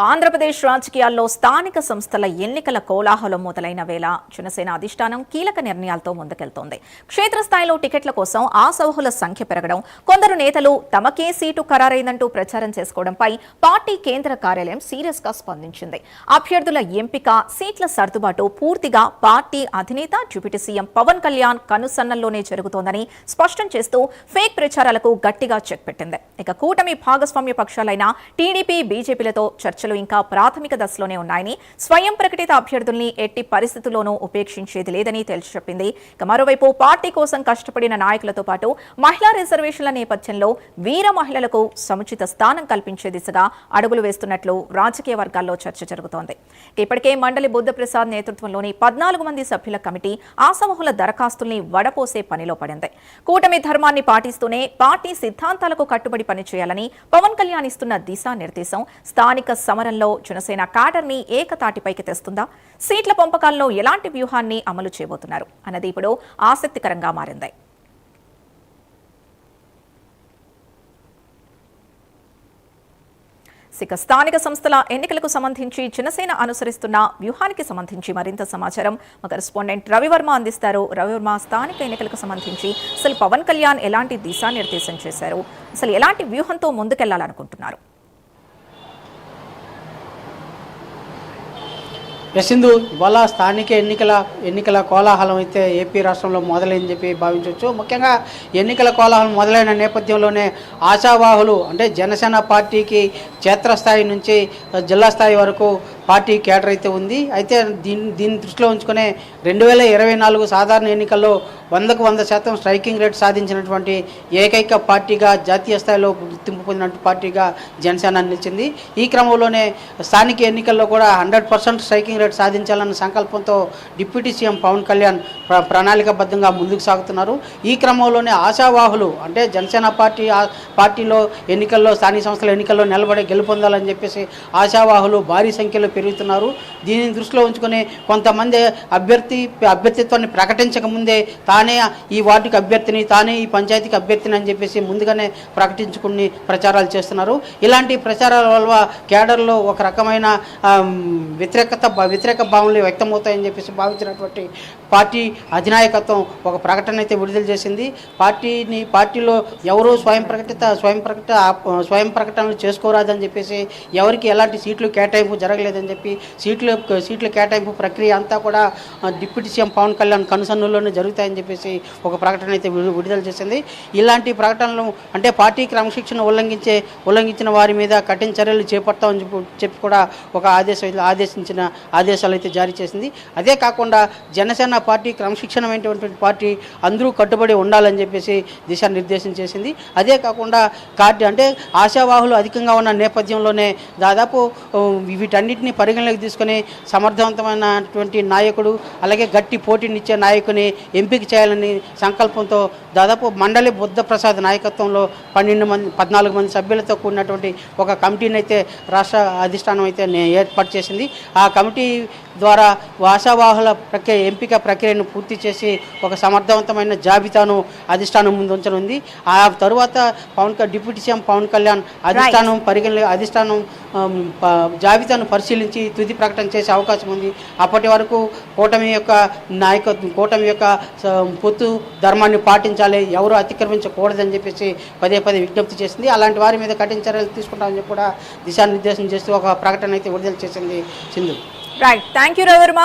ఆంధ్రప్రదేశ్ రాజకీయాల్లో స్థానిక సంస్థల ఎన్నికల కోలాహలం మొదలైన వేళ జనసేన అధిష్టానం కీలక నిర్ణయాలతో ముందుకెళ్తోంది. క్షేత్రస్థాయిలో టికెట్ల కోసం ఆశావహుల సంఖ్య పెరగడం, కొందరు నేతలు తమకే సీటు ఖరారైందంటూ ప్రచారం చేసుకోవడంపై పార్టీ కేంద్ర కార్యాలయం సీరియస్ గా స్పందించింది. అభ్యర్థుల ఎంపిక, సీట్ల సర్దుబాటు పూర్తిగా పార్టీ అధినేత డిప్యూటీ సీఎం పవన్ కళ్యాణ్ కనుసన్నల్లోనే జరుగుతోందని స్పష్టం చేస్తూ ఫేక్ ప్రచారాలకు గట్టిగా చెక్ పెట్టింది. ఇక కూటమి భాగస్వామ్య పక్షాలైన టీడీపీ, బీజేపీలతో చర్చలు ఇంకా ప్రాథమిక దశలోనే ఉన్నాయని, స్వయం ప్రకటిత అభ్యర్థుల్ని ఎట్టి పరిస్థితుల్లోనూ ఉపేక్షించేది లేదని తేల్చి చెప్పింది. ఇక మరోవైపు పార్టీ కోసం కష్టపడిన నాయకులతో పాటు మహిళా రిజర్వేషన్ల నేపథ్యంలో వీర మహిళలకు సముచిత స్థానం కల్పించే దిశగా అడుగులు వేస్తున్నట్లు రాజకీయ వర్గాల్లో చర్చ జరుగుతోంది. ఇప్పటికే మండలి బుద్ధప్రసాద్ నేతృత్వంలోని 14 మంది సభ్యుల కమిటీ ఆశావహుల దరఖాస్తుల్ని వడపోసే పనిలో పడింది. కూటమి ధర్మాన్ని పాటిస్తూనే పార్టీ సిద్ధాంతాలకు కట్టుబడి పనిచేయాలని పవన్ కళ్యాణ్ ఇస్తున్న దిశానిర్దేశం స్థానిక సమరంలో జనసేన క్యాడర్ని ఏకతాటిపైకి తెస్తుందా? సీట్ల పంపకాల్లో ఎలాంటి వ్యూహాన్ని అమలు చేయబోతున్నారు అన్నది ఇప్పుడు ఆసక్తికరంగా మారింది. ఇక స్థానిక సంస్థల ఎన్నికలకు సంబంధించి జనసేన అనుసరిస్తున్న వ్యూహానికి సంబంధించి మరింత సమాచారం మా కరెస్పాండెంట్ రవివర్మ అందిస్తారు. రవివర్మ, స్థానిక ఎన్నికలకు సంబంధించి అసలు పవన్ కళ్యాణ్ ఎలాంటి దిశానిర్దేశం చేశారు? అసలు ఎలాంటి వ్యూహంతో ముందుకెళ్లాలనుకుంటున్నారు? సింధు, ఇవాళ స్థానిక ఎన్నికల కోలాహలం అయితే ఏపీ రాష్ట్రంలో మొదలైందని చెప్పి భావించవచ్చు. ముఖ్యంగా ఎన్నికల కోలాహలం మొదలైన నేపథ్యంలోనే ఆశావాహులు అంటే జనసేన పార్టీకి క్షేత్రస్థాయి నుంచి జిల్లా స్థాయి వరకు పార్టీ కేడర్ అయితే ఉంది. అయితే దీన్ని దృష్టిలో ఉంచుకునే 2024 సాధారణ ఎన్నికల్లో 100% స్ట్రైకింగ్ రేట్ సాధించినటువంటి ఏకైక పార్టీగా, జాతీయ స్థాయిలో గుర్తింపు పొందిన పార్టీగా జనసేన నిలిచింది. ఈ క్రమంలోనే స్థానిక ఎన్నికల్లో కూడా 100% స్ట్రైకింగ్ రేట్ సాధించాలన్న సంకల్పంతో డిప్యూటీ సీఎం పవన్ కళ్యాణ్ ప్రణాళికాబద్ధంగా ముందుకు సాగుతున్నారు. ఈ క్రమంలోనే ఆశావాహులు అంటే జనసేన పార్టీలో ఎన్నికల్లో, స్థానిక సంస్థల ఎన్నికల్లో నిలబడి గెలుపొందాలని చెప్పేసి ఆశావాహులు భారీ సంఖ్యలో పెరుగుతున్నారు. దీనిని దృష్టిలో ఉంచుకొని కొంతమంది అభ్యర్థిత్వాన్ని ప్రకటించక ముందే తానే ఈ వార్డుకి అభ్యర్థిని, తానే ఈ పంచాయతీకి అభ్యర్థిని అని చెప్పేసి ముందుగానే ప్రకటించుకుని ప్రచారాలు చేస్తున్నారు. ఇలాంటి ప్రచారాల వల్ల కేడర్లో ఒక రకమైన వ్యతిరేక భావనలు వ్యక్తమవుతాయని చెప్పేసి భావించినటువంటి పార్టీ అధినాయకత్వం ఒక ప్రకటన అయితే విడుదల చేసింది. పార్టీలో ఎవరూ స్వయం ప్రకటనలు చేసుకోరాదని చెప్పేసి, ఎవరికి ఎలాంటి సీట్లు కేటాయింపు జరగలేదని చెప్పి, సీట్ల కేటాయింపు ప్రక్రియ అంతా కూడా డిప్యూటీ సీఎం పవన్ కళ్యాణ్ కనుసన్నుల్లోనే జరుగుతాయని చెప్పేసి ఒక ప్రకటన అయితే విడుదల చేసింది. ఇలాంటి ప్రకటనలు అంటే పార్టీ క్రమశిక్షణ ఉల్లంఘించిన వారి మీద కఠిన చర్యలు చేపడతామని చెప్పి కూడా ఒక ఆదేశాలు అయితే జారీ చేసింది. అదే కాకుండా జనసేన పార్టీ క్రమశిక్షణమైనటువంటి పార్టీ, అందరూ కట్టుబడి ఉండాలని చెప్పేసి దిశానిర్దేశం చేసింది. అదే కాకుండా అంటే ఆశావాహులు అధికంగా ఉన్న నేపథ్యంలోనే దాదాపు వీటన్నిటిని పరిగణలోకి తీసుకొని సమర్థవంతమైనటువంటి నాయకుడు, అలాగే గట్టి పోటీనిచ్చే నాయకుని ఎంపిక చేయాలని సంకల్పంతో దాదాపు మండలి బుద్ధప్రసాద్ నాయకత్వంలో 14 మంది సభ్యులతో కూడినటువంటి ఒక కమిటీని అయితే రాష్ట్ర అధిష్టానం అయితే ఏర్పాటు చేసింది. ఆ కమిటీ ద్వారా ఆశావాహుల ఎంపిక ప్రక్రియను పూర్తి చేసి ఒక సమర్థవంతమైన జాబితాను అధిష్టానం ముందు ఉంచనుంది. ఆ తరువాత డిప్యూటీ సీఎం పవన్ కళ్యాణ్ అధిష్టానం జాబితాను పరిశీలించి తుది ప్రకటన చేసే అవకాశం ఉంది. అప్పటి వరకు కూటమి యొక్క పొత్తు ధర్మాన్ని పాటించాలి, ఎవరు అతిక్రమించకూడదని చెప్పేసి పదే విజ్ఞప్తి చేసింది. అలాంటి వారి మీద కఠిన చర్యలు తీసుకుంటామని చెప్పి కూడా దిశానిర్దేశం చేస్తూ ఒక ప్రకటన అయితే విడుదల చేసింది. Sindhu. Right, thank you Ravi Varma.